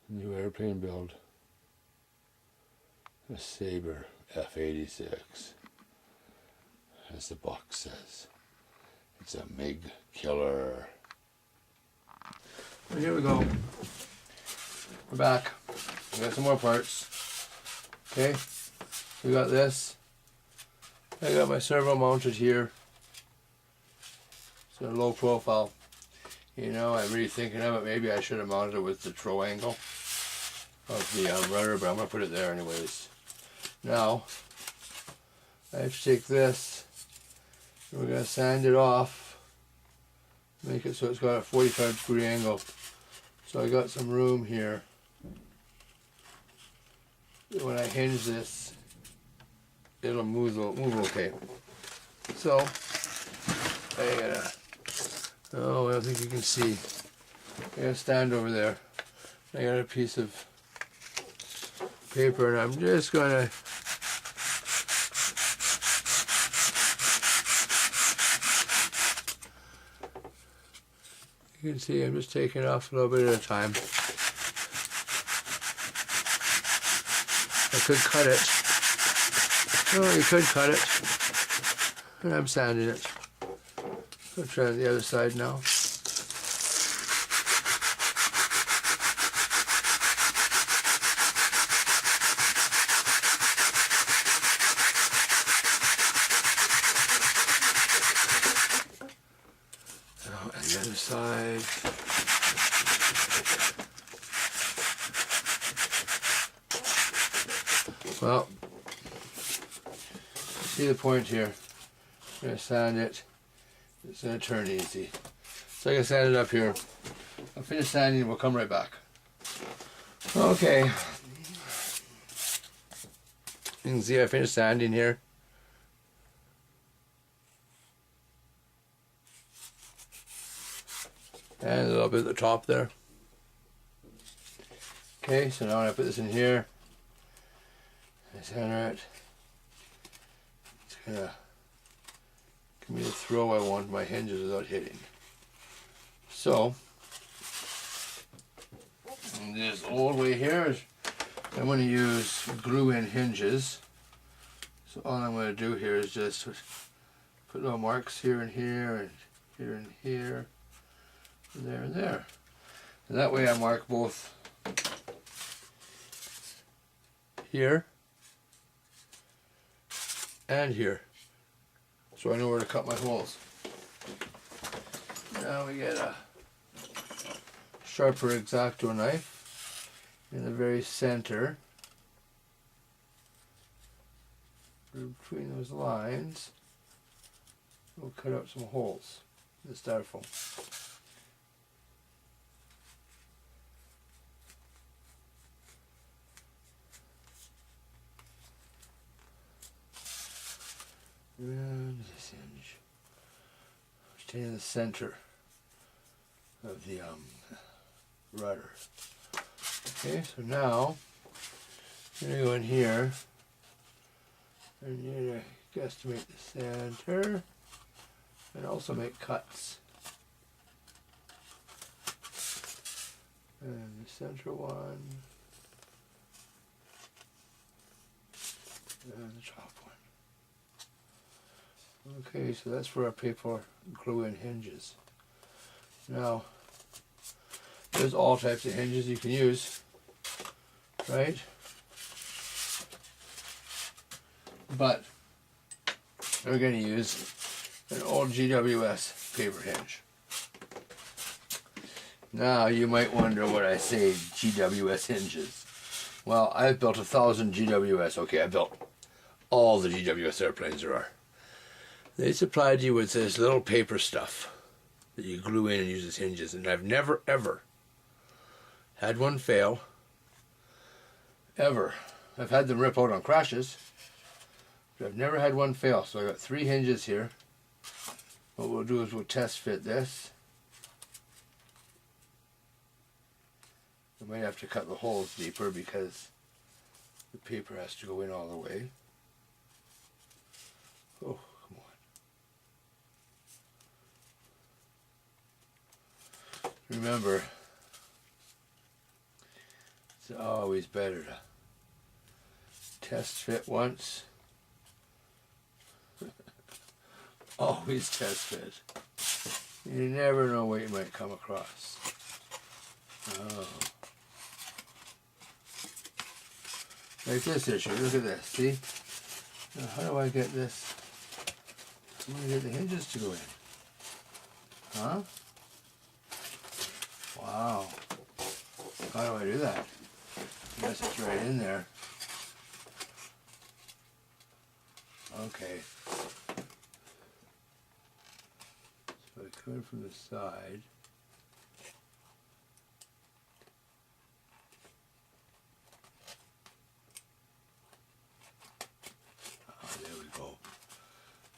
New airplane build. A Sabre F-86, as the box says. It's a MiG killer. Well, here we go. We're back. We got some more parts. Okay, we got this. I got my servo mounted here. It's a low profile. You know, I'm really thinking of it. Maybe I should have mounted it with the throw angle of the rudder, but I'm going to put it there anyways. Now, I have to take this, and we're going to sand it off, make it so it's got a 45-degree angle. So I got some room here. When I hinge this, it'll move okay. So, I gotta, oh, I don't think you can see. I gotta stand over there. I got a piece of paper, and I'm just gonna you can see I'm just taking it off a little bit at a time. I could cut it. Oh, you could cut it. And I'm sanding it. I'll try the other side now. And the other side. Well, see the point here. I'm going to sand it. It's going to turn easy. So I can sand it up here. I'll finish sanding and we'll come right back. Okay. You can see I finished sanding here. And a little bit at the top there. Okay, so now when I put this in here, I center it. It's gonna give me the throw I want my hinges without hitting. So, this old way here is I'm going to use glue-in hinges. So all I'm going to do here is just put little marks here and here and here and here and there and there. And that way I mark both here and here, so I know where to cut my holes. Now we get a sharper X-Acto knife in the very center, between those lines. We'll cut out some holes in the styrofoam. And this hinge, stay in the center of the rudder. Okay, so now you're going to go in here and you're going to guesstimate the center and also make cuts. And the center one and the top one. Okay, so that's for our paper glue-in hinges. Now, there's all types of hinges you can use, right? But we're going to use an old GWS paper hinge. Now, you might wonder what I say GWS hinges. Well, I've built 1,000 GWS. Okay, I built all the GWS airplanes there are. They supplied you with this little paper stuff that you glue in and use as hinges, and I've never ever had one fail, ever. I've had them rip out on crashes, but I've never had one fail. So I got 3 hinges here. What we'll do is we'll test fit this. I might have to cut the holes deeper because the paper has to go in all the way. Oh. Remember, It's always better to test fit once. Always test fit. You never know what you might come across. Oh. Like this issue, look at this, see? Now how do I get this? I'm going to get the hinges to go in. Huh? Wow. How do I do that? I guess it's right in there. Okay. So I come from the side. Oh, there we go.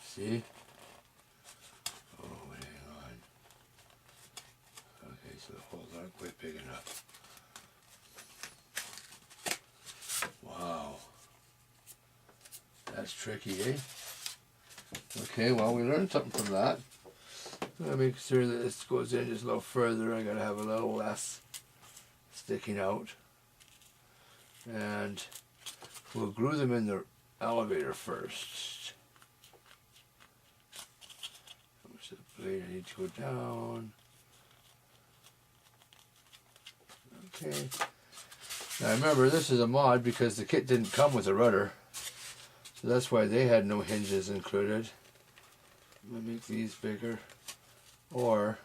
See? Oh, hang on. Okay, so the holes aren't quite big enough. Wow. That's tricky, eh? Okay, well, we learned something from that. I'm going to make sure that this goes in just a little further. I got to have a little less sticking out. And we'll glue them in the elevator first. How much of the blade I need to go down. Okay. Now remember, this is a mod because the kit didn't come with a rudder. So that's why they had no hinges included. I'm going to make these bigger. Or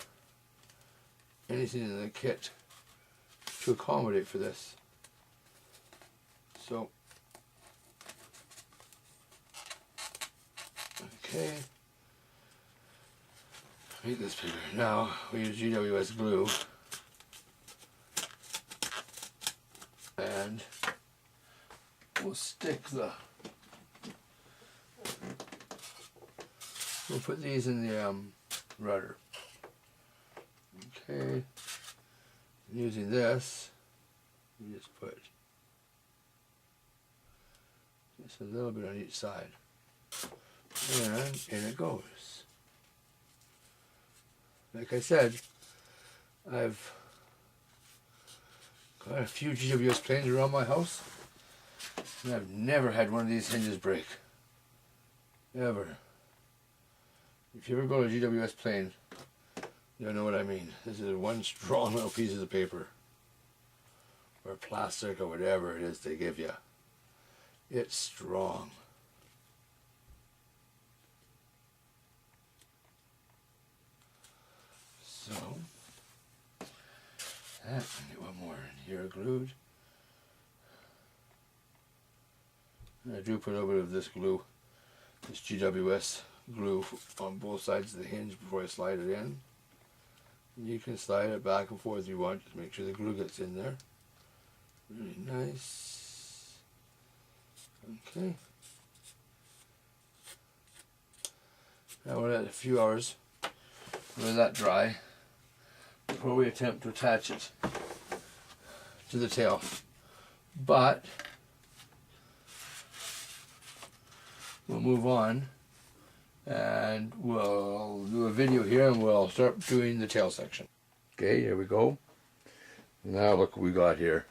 anything in the kit to accommodate for this. So, okay. Make this bigger. Now, we use GWS glue. And we'll stick the... We'll put these in the rudder. Okay. Using this, you just put just a little bit on each side. And in it goes. Like I said, I've got a few GWS planes around my house, and I've never had one of these hinges break. Ever. If you ever go to a GWS plane, you'll know what I mean. This is one strong little piece of paper, or plastic, or whatever it is they give you. It's strong. So, that, and get one more in here glued. And I do put a little bit of this glue, this GWS glue on both sides of the hinge before I slide it in. You can slide it back and forth if you want, just make sure the glue gets in there. Really nice. Okay. Now we'll let it a few hours, let that dry, before we attempt to attach it to the tail. But we'll move on and we'll do a video here and we'll start doing the tail section. Okay, here we go. Now look what we got here.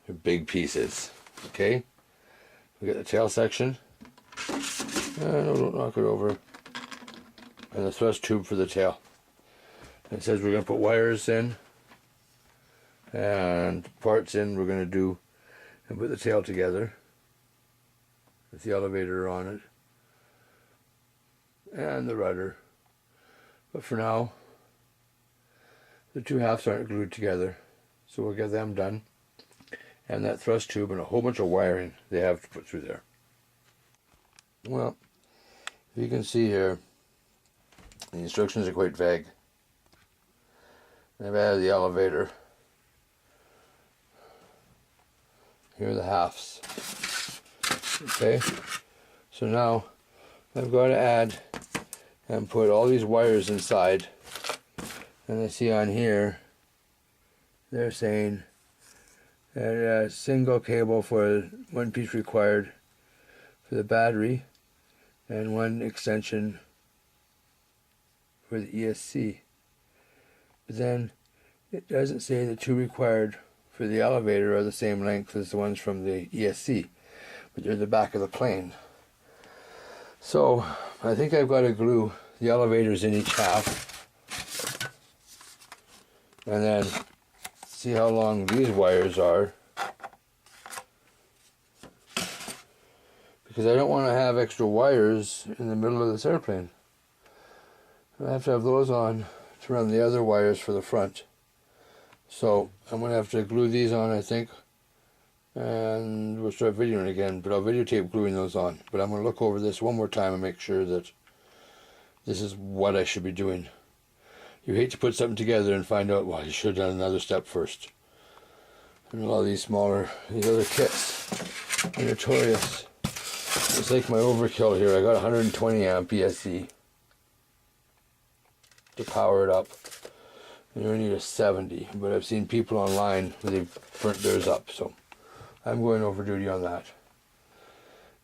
They're big pieces. Okay, we got the tail section. No, don't knock it over. And the thrust tube for the tail. It says we're going to put wires in and parts in we're going to do and put the tail together with the elevator on it and the rudder. But for now, the two halves aren't glued together, so we'll get them done. And that thrust tube and a whole bunch of wiring they have to put through there. Well, you can see here, the instructions are quite vague. I've added the elevator. Here are the halves. Okay, so now I've got to add and put all these wires inside. And I see on here, they're saying that a single cable for one piece required for the battery and one extension for the ESC. But then it doesn't say the two required for the elevator are the same length as the ones from the ESC, but they're the back of the plane. So I think I've got to glue the elevators in each half, and then see how long these wires are, because I don't want to have extra wires in the middle of this airplane. I have to have those on to run the other wires for the front. So I'm going to have to glue these on, I think, and we'll start videoing again, but I'll videotape gluing those on. But I'm going to look over this one more time and make sure that this is what I should be doing. You hate to put something together and find out, well, you should have done another step first. And a lot of these other kits are notorious. It's like my overkill here. I got 120 amp ESC to power it up. You only need a 70, but I've seen people online where they've burnt theirs up, so I'm going over duty on that.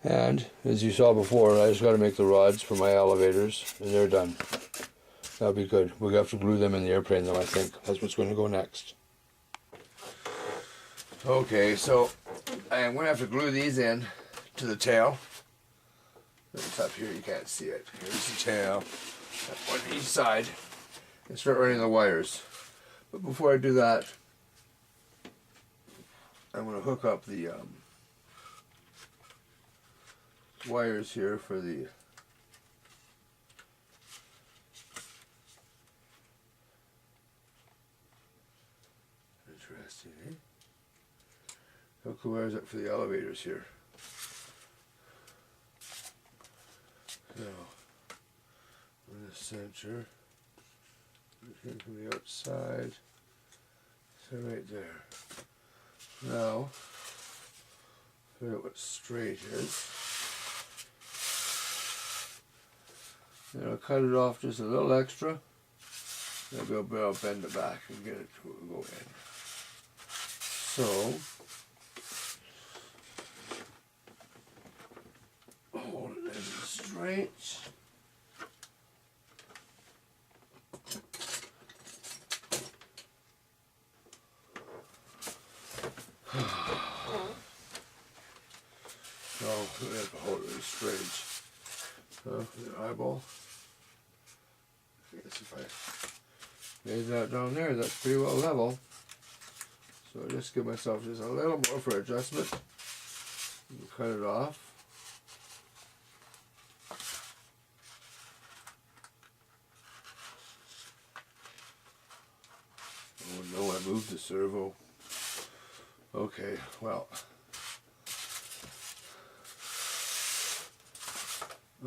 And as you saw before, I just got to make the rods for my elevators, and they're done. That'll be good. We'll have to glue them in the airplane though, I think. That's what's going to go next. Okay, so I'm going to have to glue these in to the tail. It's up here, you can't see it. Here's the tail. One each side. And start running the wires. But before I do that, I'm going to hook up the wires here for the interesting, eh? Hook the wires up for the elevators here. So, in the center, looking from the outside, so right there. Now, figure out what straight is. Then I'll cut it off just a little extra. Maybe I'll bend it back and get it to go in. So, hold it nice and straight. No, we have to hold it really straight. So, the eyeball. I guess if I made that down there, that's pretty well level. So I just give myself just a little more for adjustment. And cut it off. Oh no, I moved the servo. Okay, well,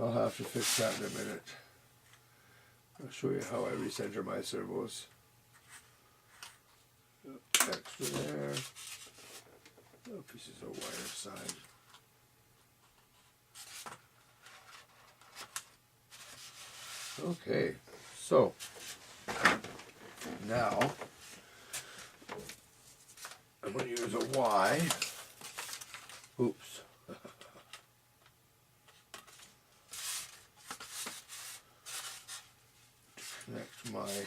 I'll have to fix that in a minute. I'll show you how I recenter my servos. Extra there. Little pieces of wire side. Okay, so now I'm going to use a Y. Oops. To connect my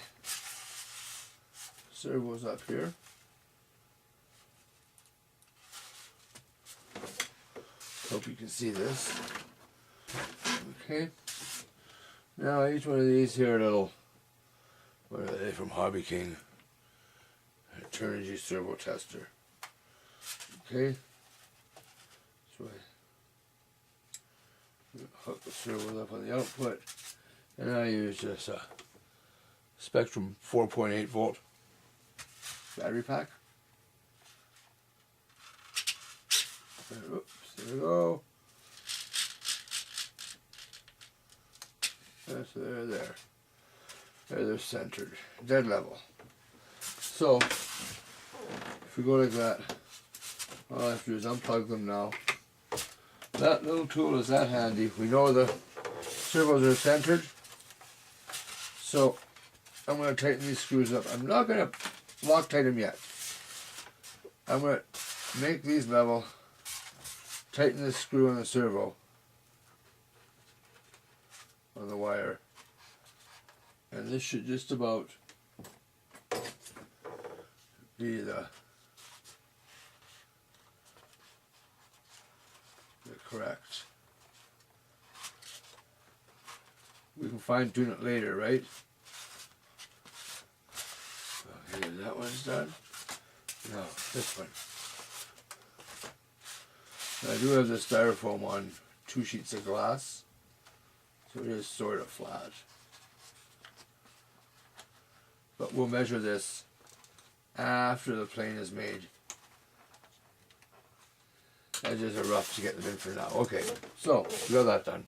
servos up here. Hope you can see this. Okay. Now each one of these here little, what are they, from Hobby King? Turnigy servo tester. Okay. So I hook the servos up on the output, and I use just a Spectrum 4.8 volt battery pack. And, oops, there we go. That's there. They're centered, dead level. So, if we go like that, all I have to do is unplug them now. That little tool is that handy. We know the servos are centered. So, I'm going to tighten these screws up. I'm not going to Loctite them yet. I'm going to make these level, tighten this screw on the servo, on the wire, and this should just about be the correct. We can fine tune it later, right? Okay, that one's done. No, this one. I do have the styrofoam on 2 sheets of glass, so it is sort of flat. But we'll measure this after the plane is made. Edges are rough to get them in for now. Okay, so we got that done.